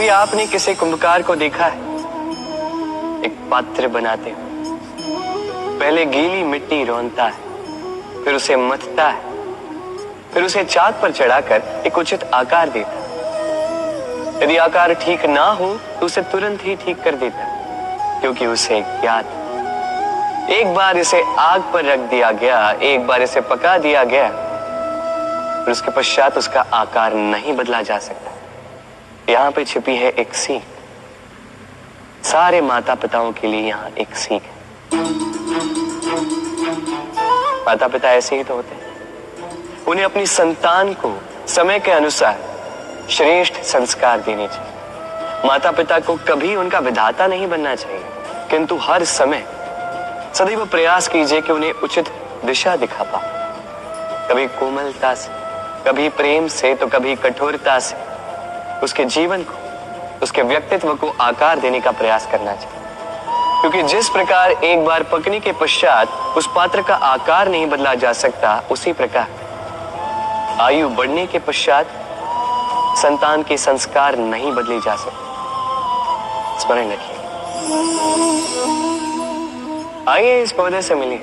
कभी आपने किसी कुंभकार को देखा है एक पात्र बनाते हुए? पहले गीली मिट्टी रौंदता है, फिर उसे मथता है, फिर उसे चाक पर चढ़ाकर एक उचित आकार देता है। यदि आकार ठीक ना हो तो उसे तुरंत ही ठीक कर देता है, क्योंकि उसे ज्ञात है। एक बार इसे आग पर रख दिया गया, एक बार इसे पका दिया गया, फिर उसके पश्चात उसका आकार नहीं बदला जा सकता। यहां पे छिपी है एक सीख। सारे माता पिताओं के लिए यहां एक सीख है। माता पिता ऐसे ही तो होते हैं। उन्हें अपनी संतान को समय के अनुसार श्रेष्ठ संस्कार देने चाहिए। माता पिता को कभी उनका विधाता नहीं बनना चाहिए, किंतु हर समय सदैव प्रयास कीजिए कि उन्हें उचित दिशा दिखा पाओ। कभी कोमलता से, कभी प्रेम से, तो कभी कठोरता से उसके जीवन को, उसके व्यक्तित्व को आकार देने का प्रयास करना चाहिए। क्योंकि जिस प्रकार एक बार पकने के पश्चात उस पात्र का आकार नहीं बदला जा सकता, उसी प्रकार आयु बढ़ने के पश्चात संतान के संस्कार नहीं बदले जा सकते। स्मरण रखिए। आइए इस पौधे से मिलिए।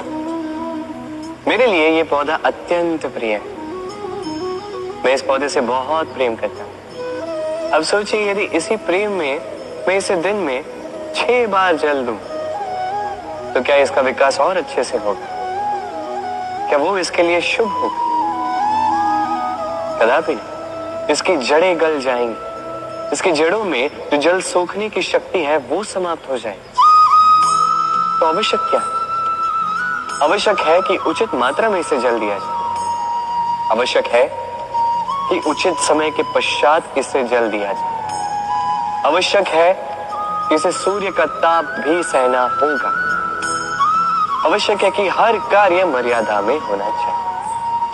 मेरे लिए ये पौधा अत्यंत प्रिय है। मैं इस पौधे से बहुत प्रेम करता हूं। अब सोचिए, यदि इसी प्रेम में मैं इसे दिन में 6 बार जल दूं, तो क्या इसका विकास और अच्छे से होगा? क्या वो इसके लिए शुभ होगा? कदापि नहीं। इसकी जड़ें गल जाएंगी। इसकी जड़ों में जो जल सोखने की शक्ति है वो समाप्त हो जाएगी। तो आवश्यक क्या है? आवश्यक है कि उचित मात्रा में इसे जल दिया जाए। आवश्यक है कि उचित समय के पश्चात इसे जल दिया जाए। आवश्यक है कि इसे सूर्य का ताप भी सहना होगा। आवश्यक है कि हर कार्य मर्यादा में होना चाहिए।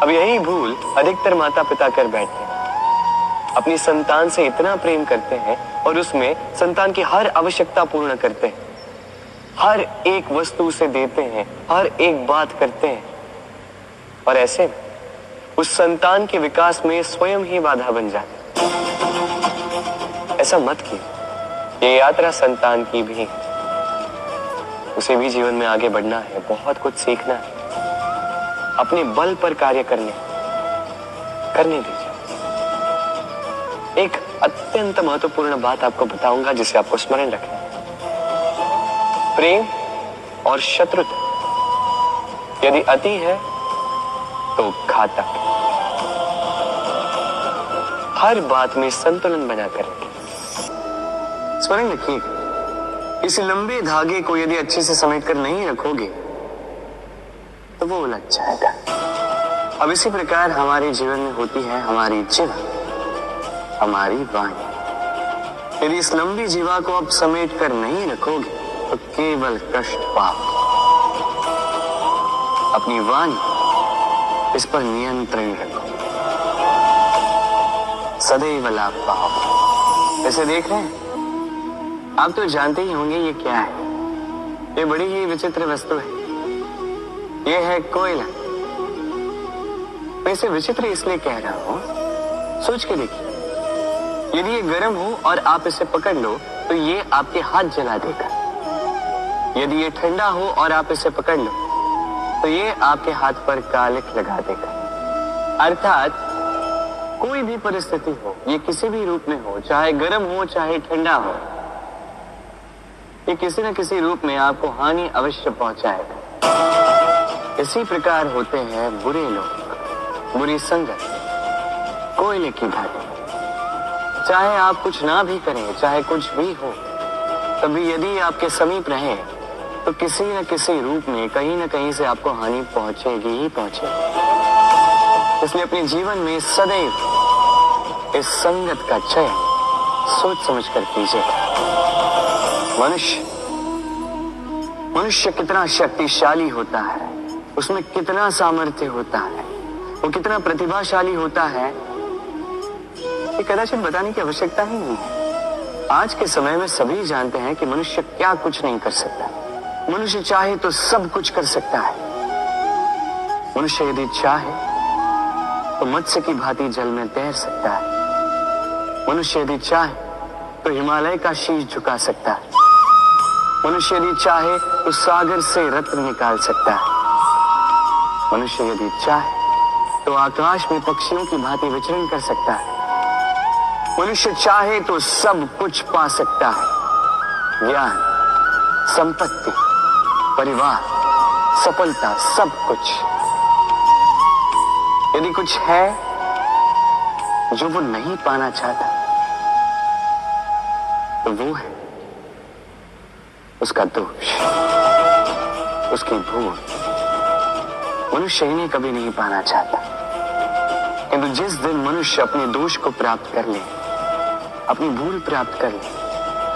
अब यही भूल अधिकतर माता पिता कर बैठते हैं। अपनी संतान से इतना प्रेम करते हैं और उसमें संतान की हर आवश्यकता पूर्ण करते हैं, हर एक वस्तु उसे देते हैं, हर एक बात करते हैं, और ऐसे उस संतान के विकास में स्वयं ही बाधा बन जाते। ऐसा मत कीजिए। ये यात्रा संतान की भी है। उसे भी जीवन में आगे बढ़ना है, बहुत कुछ सीखना है, अपने बल पर कार्य करने दीजिए। एक अत्यंत महत्वपूर्ण बात आपको बताऊंगा जिसे आपको स्मरण रखना है। प्रेम और शत्रुता यदि अति है तो घातक है। हर बात में संतुलन बनाकर रखें। स्मरण रखिए, इस लंबे धागे को यदि अच्छे से समेटकर नहीं रखोगे तो वो उलझ जाएगा। अब इसी प्रकार हमारे जीवन में होती है हमारी जीवा, हमारी वाणी। यदि इस लंबी जीवा को अब समेट कर नहीं रखोगे तो केवल कष्ट पाओगे। अपनी वाणी, इस पर नियंत्रण रखो, सदैव लाभ पाओ। इसे देख रहे हैं? आप तो जानते ही होंगे ये क्या है। ये बड़ी ही विचित्र वस्तु है। ये है कोयला। मैं इसे विचित्र इसलिए कह रहा हूं, सोच के देखिए। यदि ये गर्म हो और आप इसे पकड़ लो तो ये आपके हाथ जला देगा। यदि ये ठंडा हो और आप इसे पकड़ लो तो ये आपके हाथ पर कालिख लगा देगा। अर्थात कोई भी परिस्थिति हो, ये किसी भी रूप में हो, चाहे गर्म हो चाहे ठंडा हो, ये किसी न किसी रूप में आपको हानि अवश्य पहुंचाएगा। इसी प्रकार होते हैं बुरे लोग, बुरी संगत, कोयले की भांति। चाहे आप कुछ ना भी करें, चाहे कुछ भी हो, तभी यदि आपके समीप रहें तो किसी न किसी रूप में कहीं न कहीं से आपको हानि पहुंचेगी ही पहुंचेगी। इसलिए अपने जीवन में सदैव इस संगत का चयन सोच समझ कर कीजिए। मनुष्य कितना शक्तिशाली होता है, उसमें कितना सामर्थ्य होता है, वो कितना प्रतिभाशाली होता है, ये कदाचित बताने की आवश्यकता ही नहीं है। आज के समय में सभी जानते हैं कि मनुष्य क्या कुछ नहीं कर सकता। मनुष्य चाहे तो सब कुछ कर सकता है। मनुष्य यदि चाहे तो मत्स्य की भांति जल में तैर सकता है। मनुष्य यदि चाहे तो हिमालय का शीश झुका सकता है। मनुष्य यदि चाहे तो सागर से रत्न निकाल सकता है। मनुष्य यदि चाहे तो आकाश में पक्षियों की भांति विचरण कर सकता है। मनुष्य चाहे तो सब कुछ पा सकता है। ज्ञान, संपत्ति, परिवार, सफलता, सब कुछ। यदि कुछ है जो वो नहीं पाना चाहता तो वो है उसका दोष, उसकी भूल। मनुष्य इन्हें कभी नहीं पाना चाहता, किंतु जिस दिन मनुष्य अपने दोष को प्राप्त कर ले, अपनी भूल प्राप्त कर ले,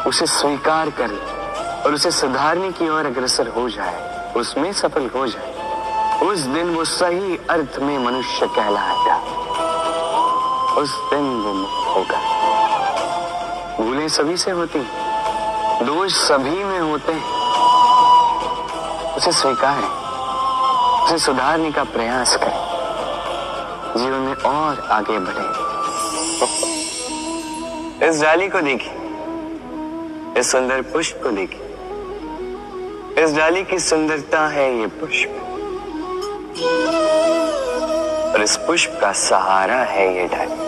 उसे स्वीकार कर ले और उसे सुधारने की ओर अग्रसर हो जाए, उसमें सफल हो जाए, उस दिन वो सही अर्थ में मनुष्य कहलाएगा। उस दिन वो मुक्त होगा। भूलें सभी से होती, दोष सभी में होते हैं। उसे स्वीकारें, उसे सुधारने का प्रयास करें, जीवन में और आगे बढ़े। इस डाली को देखिए, इस सुंदर पुष्प को देखिए। इस डाली की सुंदरता है ये पुष्प, और इस पुष्प का सहारा है ये डाली।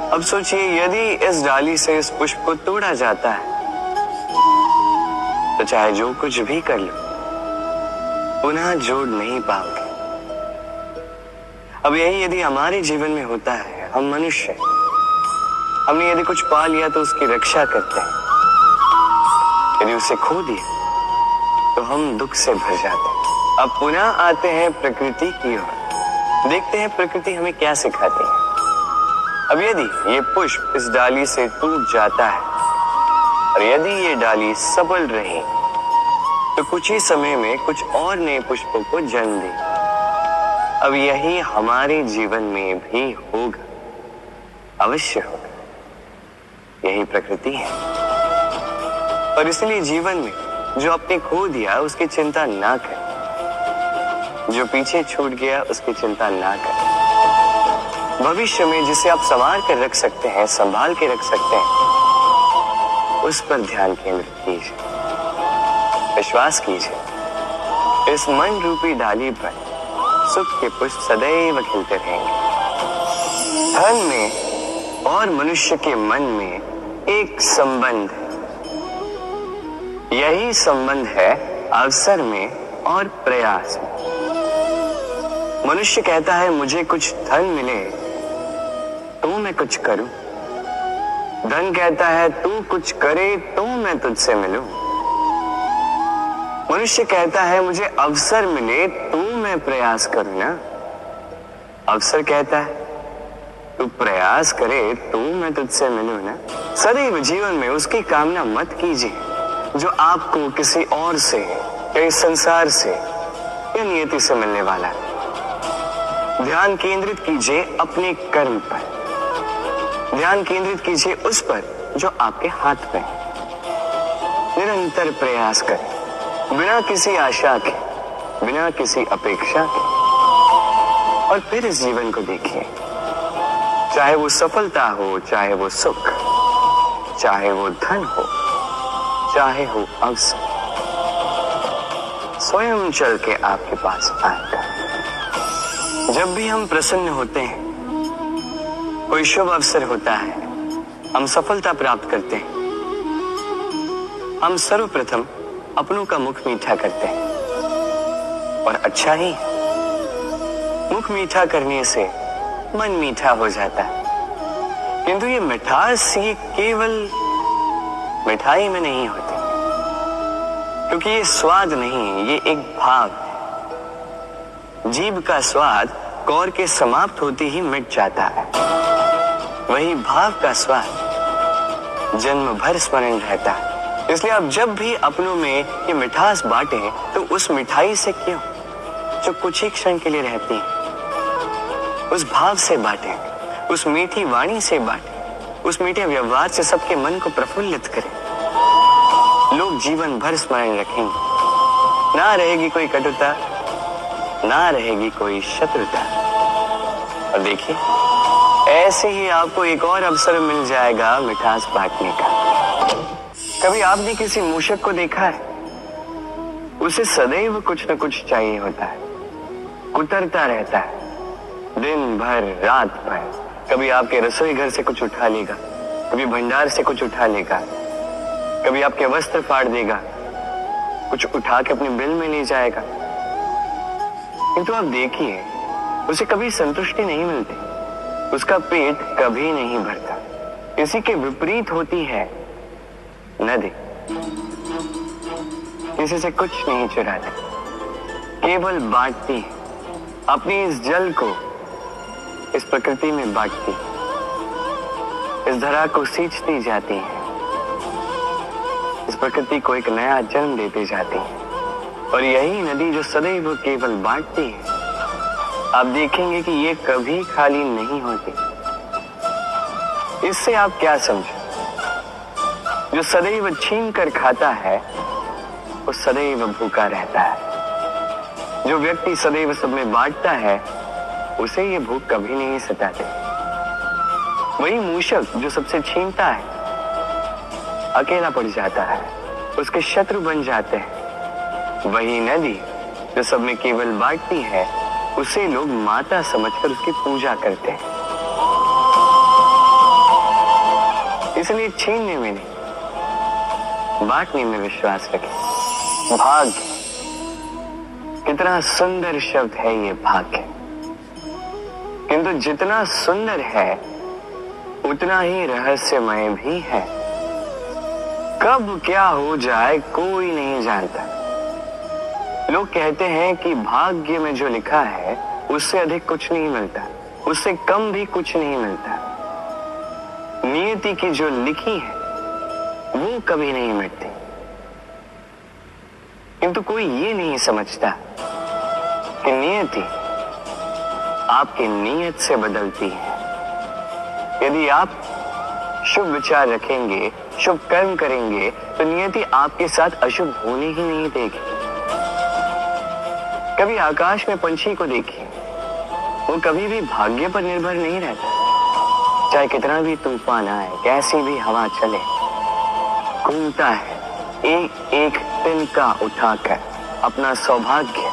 अब सोचिए, यदि इस डाली से इस पुष्प को तोड़ा जाता है तो चाहे जो कुछ भी कर लो, पुनः जोड़ नहीं पाओगे। अब यही यदि हमारे जीवन में होता है, हम मनुष्य, हमने यदि कुछ पा लिया तो उसकी रक्षा करते हैं, यदि उसे खो दिया तो हम दुख से भर जाते हैं। अब पुनः आते हैं प्रकृति की ओर, देखते हैं प्रकृति हमें क्या सिखाती है। अब यदि ये पुष्प इस डाली से टूट जाता है और यदि ये डाली सबल रही तो कुछ ही समय में कुछ और नए पुष्पों को जन्म दे। अब यही हमारे जीवन में भी होगा, अवश्य होगा। यही प्रकृति है। और इसलिए जीवन में जो आपने खो दिया उसकी चिंता ना करें, जो पीछे छूट गया उसकी चिंता ना करें। भविष्य में जिसे आप संवार कर रख सकते हैं, संभाल के रख सकते हैं, उस पर ध्यान केंद्रित कीजिए, विश्वास कीजिए। इस मन रूपी डाली पर सुख के पुष्प सदैव खिलते रहेंगे। धन में और मनुष्य के मन में एक संबंध है। यही संबंध है अवसर में और प्रयास में। मनुष्य कहता है मुझे कुछ धन मिले तो मैं कुछ करूं। धन कहता है तू कुछ करे तो मैं तुझसे मिलूं। मनुष्य कहता है मुझे अवसर मिले तो मैं प्रयास करूं ना। अवसर कहता है तू प्रयास करे तो मैं तुझसे मिलूं ना। सदैव जीवन में उसकी कामना मत कीजिए जो आपको किसी और से या इस संसार से या नियति से मिलने वाला है। ध्यान केंद्रित कीजिए अपने कर्म पर, ध्यान केंद्रित कीजिए उस पर जो आपके हाथ में है। निरंतर प्रयास करें, बिना किसी आशा के, बिना किसी अपेक्षा के, और फिर इस जीवन को देखिए। चाहे वो सफलता हो, चाहे वो सुख, चाहे वो धन हो, चाहे हो अवसर, स्वयं चल के आपके पास आएगा। जब भी हम प्रसन्न होते हैं, कोई शुभ अवसर होता है, हम सफलता प्राप्त करते हैं, हम सर्वप्रथम अपनों का मुख मीठा करते हैं। और अच्छा ही, मुख मीठा करने से मन मीठा हो जाता है। किंतु ये मिठास ये केवल मिठाई में नहीं होती, क्योंकि ये स्वाद नहीं, ये एक भाव है। जीभ का स्वाद कौर के समाप्त होते ही मिट जाता है, वही भाव का स्वाद जन्म भर स्मरण रहता है। इसलिए आप जब भी अपनों में ये मिठास बांटें तो उस मिठाई से क्यों, जो कुछ ही क्षण के लिए रहती है, उस भाव से बांटें, उस मीठी वाणी से बांटें, उस मीठे व्यवहार से सबके मन को प्रफुल्लित करें। लोग जीवन भर स्मरण रखेंगे, ना रहेगी कोई कटुता, ना रहेगी कोई शत्रुता। और देखिए ऐसे ही आपको एक और अवसर मिल जाएगा मिठास बांटने का। कभी आपने किसी मूषक को देखा है? उसे सदैव कुछ न कुछ चाहिए होता है, कुतरता रहता है दिन भर रात भर। कभी आपके रसोई घर से कुछ उठा लेगा, कभी भंडार से कुछ उठा लेगा, कभी आपके वस्त्र फाड़ देगा, कुछ उठा के अपने बिल में ले जाएगा। किंतु आप देखिए, उसे कभी संतुष्टि नहीं मिलती, उसका पेट कभी नहीं भरता। इसी के विपरीत होती है नदी। किसी से कुछ नहीं चुराती, केवल बांटती है। अपनी इस जल को इस प्रकृति में बांटती, इस धरा को सींचती जाती है, इस प्रकृति को एक नया जन्म देती जाती है। और यही नदी जो सदैव केवल बांटती है, आप देखेंगे कि ये कभी खाली नहीं होती। इससे आप क्या समझे? जो सदैव छीन कर खाता है वो सदैव भूखा रहता है। जो व्यक्ति सदैव सब में बांटता है उसे ये भूख कभी नहीं सताती। वही मूषक जो सबसे छीनता है अकेला पड़ जाता है, उसके शत्रु बन जाते हैं। वही नदी जो सब में केवल बांटती है, उसे लोग माता समझकर उसकी पूजा करते हैं। इसलिए छीनने में नहीं, बांटने में विश्वास रखें। भाग्य, कितना सुंदर शब्द है ये भाग्य। किंतु जितना सुंदर है उतना ही रहस्यमय भी है। कब क्या हो जाए कोई नहीं जानता। लोग कहते हैं कि भाग्य में जो लिखा है उससे अधिक कुछ नहीं मिलता, उससे कम भी कुछ नहीं मिलता। नियति की जो लिखी है वो कभी नहीं मिटती। किंतु कोई ये नहीं समझता कि नियति आपकी नीयत से बदलती है। यदि आप शुभ विचार रखेंगे, शुभ कर्म करेंगे, तो नियति आपके साथ अशुभ होने ही नहीं देगी। कभी आकाश में पंछी को देखिए, वो कभी भी भाग्य पर निर्भर नहीं रहता। चाहे कितना भी तूफान आए, कैसी भी हवा चले, घूमता है एक एक तिनका उठाकर अपना सौभाग्य,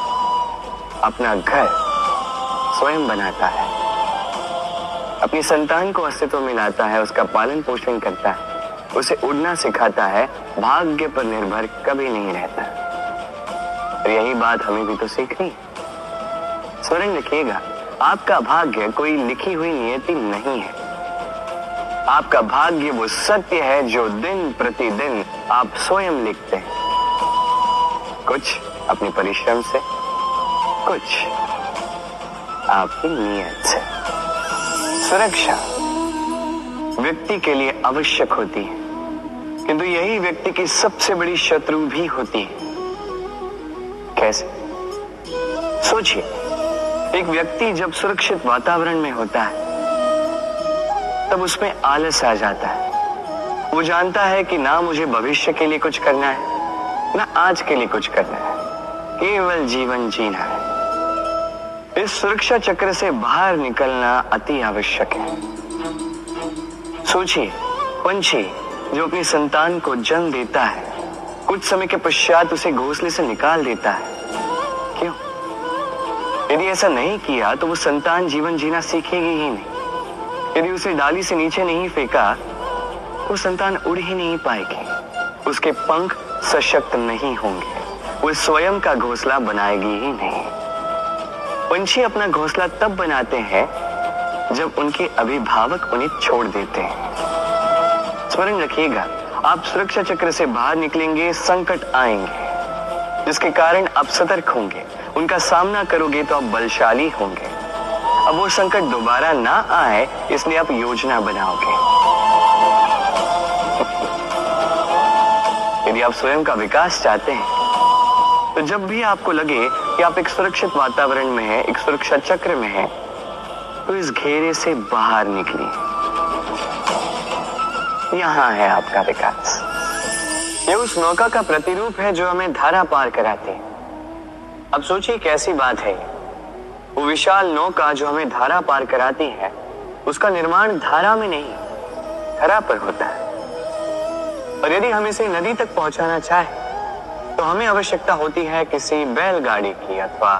अपना घर स्वयं बनाता है। अपनी संतान को अस्तित्व में लाता है, उसका पालन पोषण करता है, उसे उड़ना सिखाता है। भाग्य पर निर्भर कभी नहीं रहता। और यही बात हमें भी तो सीखनी। स्मरण रखिएगा, आपका भाग्य कोई लिखी हुई नियति नहीं है। आपका भाग्य वो सत्य है जो दिन प्रतिदिन आप स्वयं लिखते हैं। कुछ अपने परिश्रम से, कुछ आपकी नियत से। सुरक्षा व्यक्ति के लिए आवश्यक होती है, किंतु यही व्यक्ति की सबसे बड़ी शत्रु भी होती है। कैसे? सोचिए, एक व्यक्ति जब सुरक्षित वातावरण में होता है तब उसमें आलस आ जाता है। वो जानता है कि ना मुझे भविष्य के लिए कुछ करना है, ना आज के लिए कुछ करना है, केवल जीवन जीना है। इस सुरक्षा चक्र से बाहर निकलना अति आवश्यक है। सोचिए, पंछी जो अपनी संतान को जन्म देता है, कुछ समय के पश्चात उसे घोंसले से निकाल देता है। क्यों? यदि ऐसा नहीं किया तो वो संतान जीवन जीना सीखेगी ही नहीं। यदि उसे डाली से नीचे नहीं फेंका तो संतान उड़ ही नहीं पाएगी, उसके पंख सशक्त नहीं होंगे, वो स्वयं का घोंसला बनाएगी ही नहीं। पंछी अपना घोंसला तब बनाते हैं जब उनके अभिभावक उन्हें छोड़ देते हैं। स्मरण रखिएगा, आप सुरक्षा चक्र से बाहर निकलेंगे, संकट आएंगे जिसके कारण आप सतर्क होंगे, उनका सामना करोगे तो आप बलशाली होंगे। अब वो संकट दोबारा ना आए इसलिए आप योजना बनाओगे। यदि आप स्वयं का विकास चाहते हैं तो जब भी आपको लगे कि आप एक सुरक्षित वातावरण में हैं, एक सुरक्षा चक्र में हैं, तो इस घेरे से बाहर निकलिए। यहां है आपका विकास। ये उस नौका का प्रतिरूप है जो हमें धारा पार कराती है। अब सोचिए कैसी बात है, वो विशाल नौका जो हमें धारा पार कराती है, उसका निर्माण धारा में नहीं, धरा पर होता है। और यदि हम इसे नदी तक पहुंचाना चाहे तो हमें आवश्यकता होती है किसी बैलगाड़ी की अथवा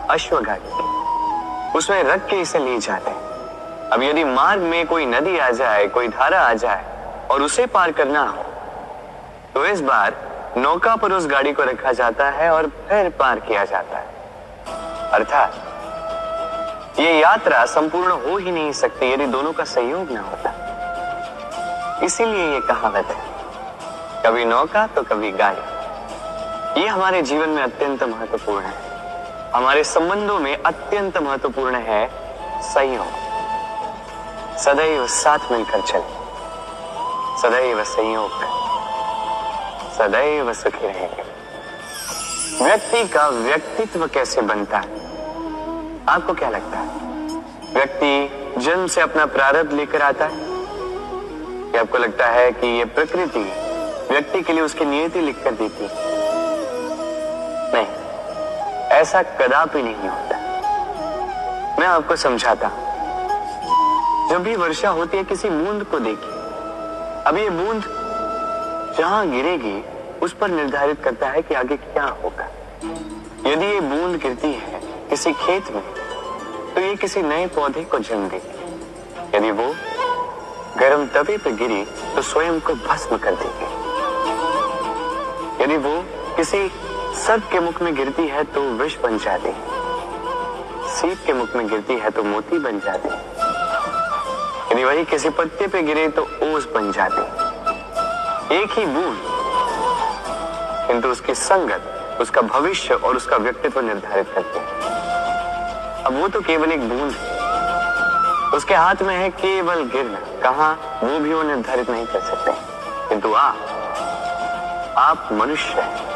अश्वगाड़ी की। उसमें रख के इसे ले जाते हैं। अब यदि मार्ग में कोई नदी आ जाए, कोई धारा आ जाए और उसे पार करना हो तो इस बार नौका पर उस गाड़ी को रखा जाता है और फिर पार किया जाता है। अर्थात ये यात्रा संपूर्ण हो ही नहीं सकती यदि दोनों का सहयोग न होता। इसीलिए ये कहावत है, कभी नौका तो कभी गाड़ी। ये हमारे जीवन में अत्यंत महत्वपूर्ण है। हमारे संबंधों में अत्यंत महत्वपूर्ण है संयोग। सदैव साथ मिलकर चले, सदैव संयोग करें, सदैव सुखी रहेंगे। व्यक्ति का व्यक्तित्व कैसे बनता है, आपको क्या लगता है? व्यक्ति जन्म से अपना प्रारब्ध लेकर आता है या आपको लगता है कि ये प्रकृति व्यक्ति के लिए उसकी नियति लिखकर देती है? नहीं, ऐसा कदापि नहीं होता। मैं आपको समझाता हूं। जब भी वर्षा होती है, किसी बूंद को देखिए। अब ये बूंद जहां गिरेगी उस पर निर्धारित करता है कि आगे क्या होगा। यदि ये बूंद गिरती है किसी खेत में तो ये किसी नए पौधे को जन्म देगी। यदि वो गर्म तवे पर गिरी तो स्वयं को भस्म कर देगी। यदि वो किसी सर्प के मुख में गिरती है तो विष बन जाती है। सीप के मुख में गिरती है तो मोती बन जाती है। यदि वही किसी पत्ते पे गिरे तो ओस बन जाती है। एक ही बूंद, किंतु उसकी संगत उसका भविष्य और उसका व्यक्तित्व निर्धारित करती है। अब वो तो केवल एक बूंद है, उसके हाथ में है केवल गिरना। कहां, वो भी वो निर्धारित नहीं कर सकते। किंतु आप मनुष्य हैं।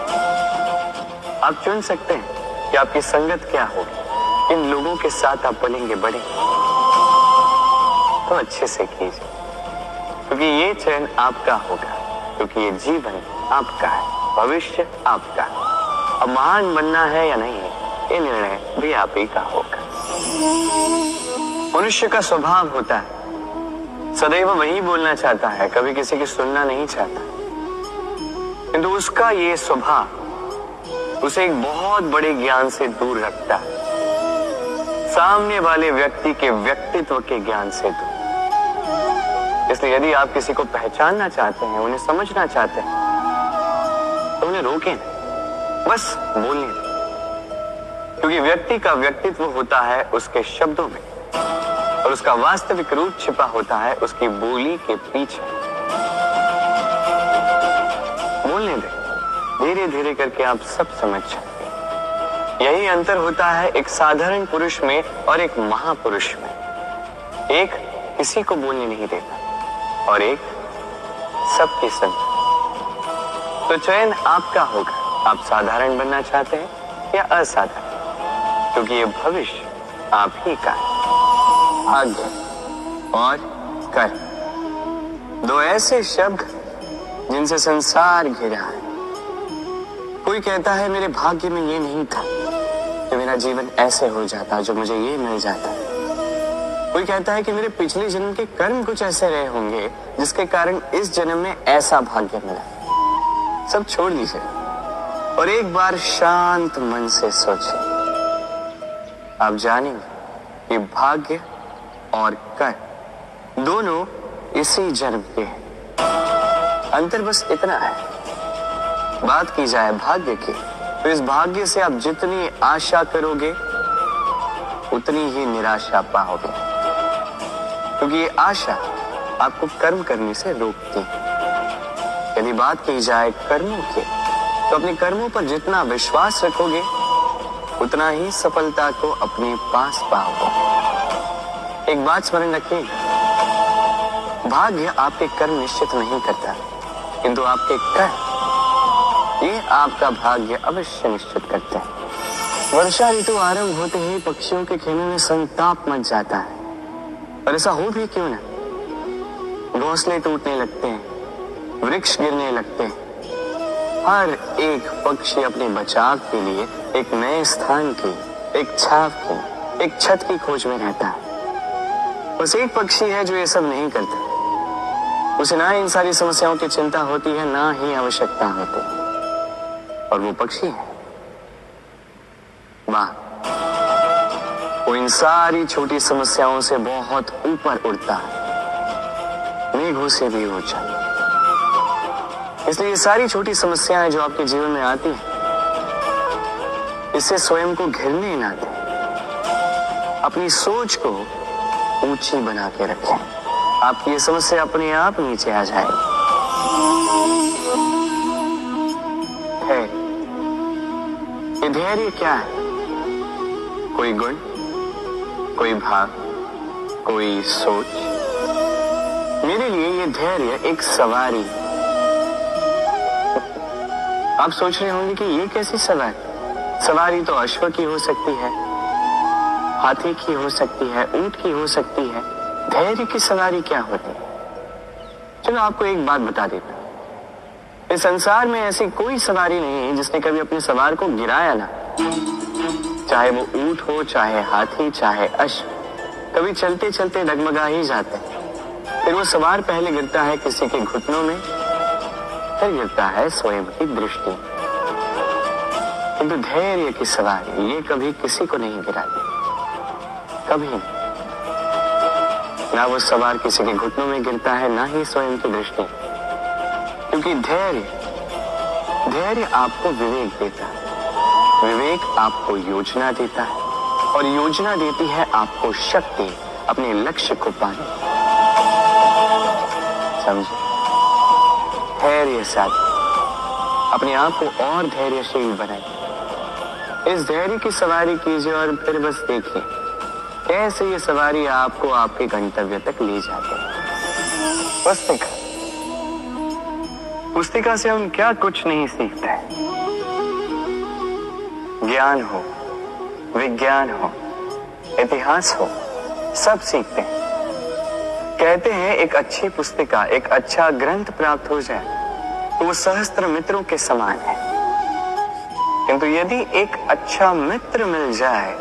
आप चुन सकते हैं कि आपकी संगत क्या होगी, किन लोगों के साथ आप पलेंगे बढ़ेंगे। तो अच्छे से कीजिए, क्योंकि ये चयन आपका होगा, क्योंकि ये जीवन आपका है, भविष्य आपका है। अब महान बनना है या नहीं, ये निर्णय भी आप ही का होगा। मनुष्य का स्वभाव होता है सदैव वही बोलना चाहता है, कभी किसी की सुनना नहीं चाहता। किंतु उसका ये स्वभाव उसे एक बहुत बड़े ज्ञान से दूर रखता है, सामने वाले व्यक्ति के व्यक्तित्व के ज्ञान से दूर। इसलिए यदि आप किसी को पहचानना चाहते हैं, उन्हें समझना चाहते हैं, तो उन्हें रोकें, बस बोलने दें। क्योंकि व्यक्ति का व्यक्तित्व होता है उसके शब्दों में और उसका वास्तविक रूप छिपा होता है उसकी बोली के पीछे। बोलने दें, धीरे धीरे करके आप सब समझ जाएंगे। यही अंतर होता है एक साधारण पुरुष में और एक महापुरुष में। एक किसी को बोलने नहीं देता और एक सबकी सुनता। तो चयन आपका होगा, आप साधारण बनना चाहते हैं या असाधारण, क्योंकि ये भविष्य आप ही का है। भाग्य और कर्म, दो ऐसे शब्द जिनसे संसार घिरा है। कोई कहता है मेरे भाग्य में ये नहीं था कि मेरा जीवन ऐसे हो जाता, जो मुझे ये मिल जाता। कोई कहता है कि मेरे पिछले जन्म के कर्म कुछ ऐसे रहे होंगे जिसके कारण इस जन्म में ऐसा भाग्य मिला। सब छोड़ दीजिए और एक बार शांत मन से सोचिए। आप जानेंगे कि भाग्य और कर्म दोनों इसी जन्म के हैं। अंतर बस इतना है। बात की जाए भाग्य की, तो इस भाग्य से आप जितनी आशा करोगे उतनी ही निराशा पाओगे, क्योंकि ये आशा आपको कर्म करने से रोकती है। यदि बात की जाए कर्मों की, तो अपने कर्मों पर जितना विश्वास रखोगे उतना ही सफलता को अपने पास पाओगे। एक बात स्मरण रखिए, भाग्य आपके कर्म निश्चित नहीं करता, किंतु आपके कर्म ये आपका भाग्य अवश्य निश्चित करते हैं। वर्षा ऋतु आरंभ होते ही पक्षियों के खेमे में संताप मच जाता है, और ऐसा हो भी क्यों ना। घोंसले टूटने लगते हैं, वृक्ष गिरने लगते हैं। हर एक पक्षी अपने बचाव के लिए एक नए स्थान की, एक छाव की, एक छत की खोज में रहता है। बस एक पक्षी है जो ये सब नहीं करता। उसे ना इन सारी समस्याओं की चिंता होती है, ना ही आवश्यकता होती, और वो पक्षी है मां। वो इन सारी छोटी समस्याओं से बहुत ऊपर उड़ता है, मेघों से भी ऊंचा। इसलिए ये सारी छोटी समस्याएं जो आपके जीवन में आती हैं, इससे स्वयं को घिरने ना दें। अपनी सोच को ऊंची बना के रखें, आपकी ये समस्या अपने आप नीचे आ जाएगी। ये धैर्य क्या है? कोई गुण, कोई भाव, कोई सोच। मेरे लिए ये धैर्य एक सवारी। आप सोच रहे होंगे कि ये कैसी सवारी? सवारी तो अश्व की हो सकती है, हाथी की हो सकती है, ऊंट की हो सकती है। धैर्य की सवारी क्या होती है? चलो आपको एक बात बता देता हूं। इस संसार में ऐसी कोई सवारी नहीं है जिसने कभी अपने सवार को गिराया ना। चाहे वो ऊंट हो, चाहे हाथी, चाहे अश्व, कभी चलते चलते डगमगा ही जाते हैं। फिर वो सवार पहले गिरता है किसी के घुटनों में, फिर गिरता है स्वयं की दृष्टि। किंतु धैर्य की सवारी ये कभी किसी को नहीं गिराती, कभी नहीं। ना वो सवार किसी के घुटनों में गिरता है, ना ही स्वयं की दृष्टि। क्योंकि धैर्य आपको विवेक देता है, विवेक आपको योजना देता है, और योजना देती है आपको शक्ति अपने लक्ष्य को पाने। समझे? धैर्य साथ अपने आप को और धैर्यशील बनाइए। इस धैर्य की सवारी कीजिए और फिर बस देखिए कैसे ये सवारी आपको आपके गंतव्य तक ले जाती है। पुस्तिका से हम क्या कुछ नहीं सीखते हैं। ज्ञान हो, विज्ञान हो, इतिहास हो, सब सीखते हैं। कहते हैं एक अच्छी पुस्तिका, एक अच्छा ग्रंथ प्राप्त हो जाए तो वो सहस्त्र मित्रों के समान है। किंतु यदि एक अच्छा मित्र मिल जाए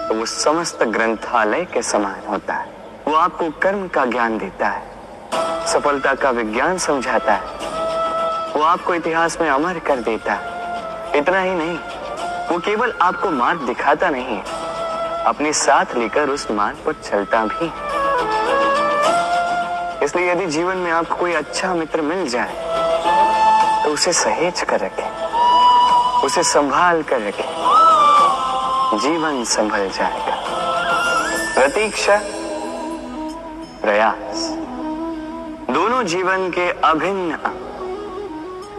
तो वो समस्त ग्रंथालय के समान होता है। वो आपको कर्म का ज्ञान देता है, सफलता का विज्ञान समझाता है, वो आपको इतिहास में अमर कर देता है। इतना ही नहीं, वो केवल आपको मार्ग दिखाता नहीं है, अपने साथ लेकर उस मार्ग पर चलता भी है। इसलिए यदि जीवन में आपको कोई अच्छा मित्र मिल जाए तो उसे सहेज कर रखें, उसे संभाल कर रखें, जीवन संभल जाएगा। प्रतीक्षा, प्रयास, दोनों जीवन के अभिन्न अंग।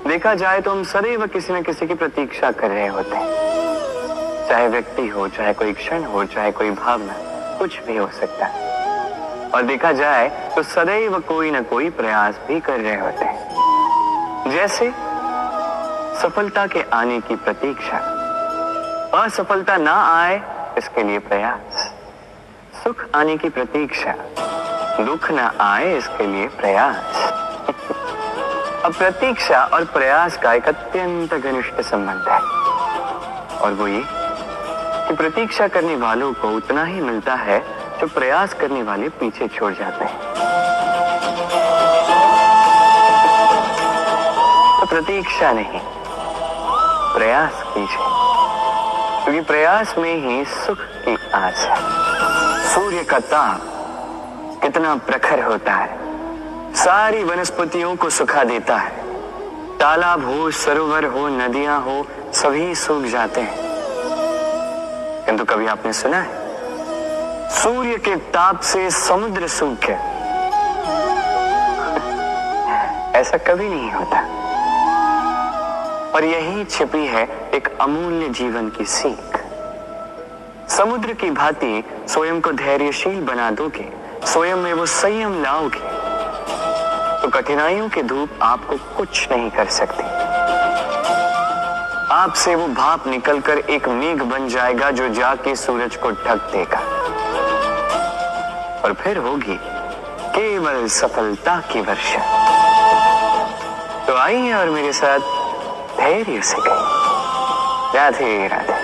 देखा जाए तो हम सदैव किसी न किसी की प्रतीक्षा कर रहे होते हैं, चाहे व्यक्ति हो, चाहे कोई क्षण हो, चाहे कोई भावना, कुछ भी हो सकता है। और देखा जाए तो सदैव कोई न कोई प्रयास भी कर रहे होते हैं। जैसे सफलता के आने की प्रतीक्षा, असफलता ना आए इसके लिए प्रयास, सुख आने की प्रतीक्षा, दुख ना आए इसके लिए प्रयास। अब प्रतीक्षा और प्रयास का एक अत्यंत घनिष्ठ संबंध है, और वो ये कि प्रतीक्षा करने वालों को उतना ही मिलता है जो प्रयास करने वाले पीछे छोड़ जाते हैं। तो प्रतीक्षा नहीं, प्रयास कीजिए, क्योंकि प्रयास में ही सुख की आस है। सूर्य का ताप कितना प्रखर होता है, सारी वनस्पतियों को सुखा देता है। तालाब हो, सरोवर हो, नदियां हो, सभी सूख जाते हैं। किंतु कभी आपने सुना है सूर्य के ताप से समुद्र सूख गया? ऐसा कभी नहीं होता। और यही छिपी है एक अमूल्य जीवन की सीख। समुद्र की भांति स्वयं को धैर्यशील बना दोगे, स्वयं में वो संयम लाओगे, तो कठिनाइयों की धूप आपको कुछ नहीं कर सकती। आपसे वो भाप निकलकर एक मेघ बन जाएगा जो जाके सूरज को ढक देगा, और फिर होगी केवल सफलता की वर्षा। तो आइए और मेरे साथ धैर्य से कहिए, राधे राधे।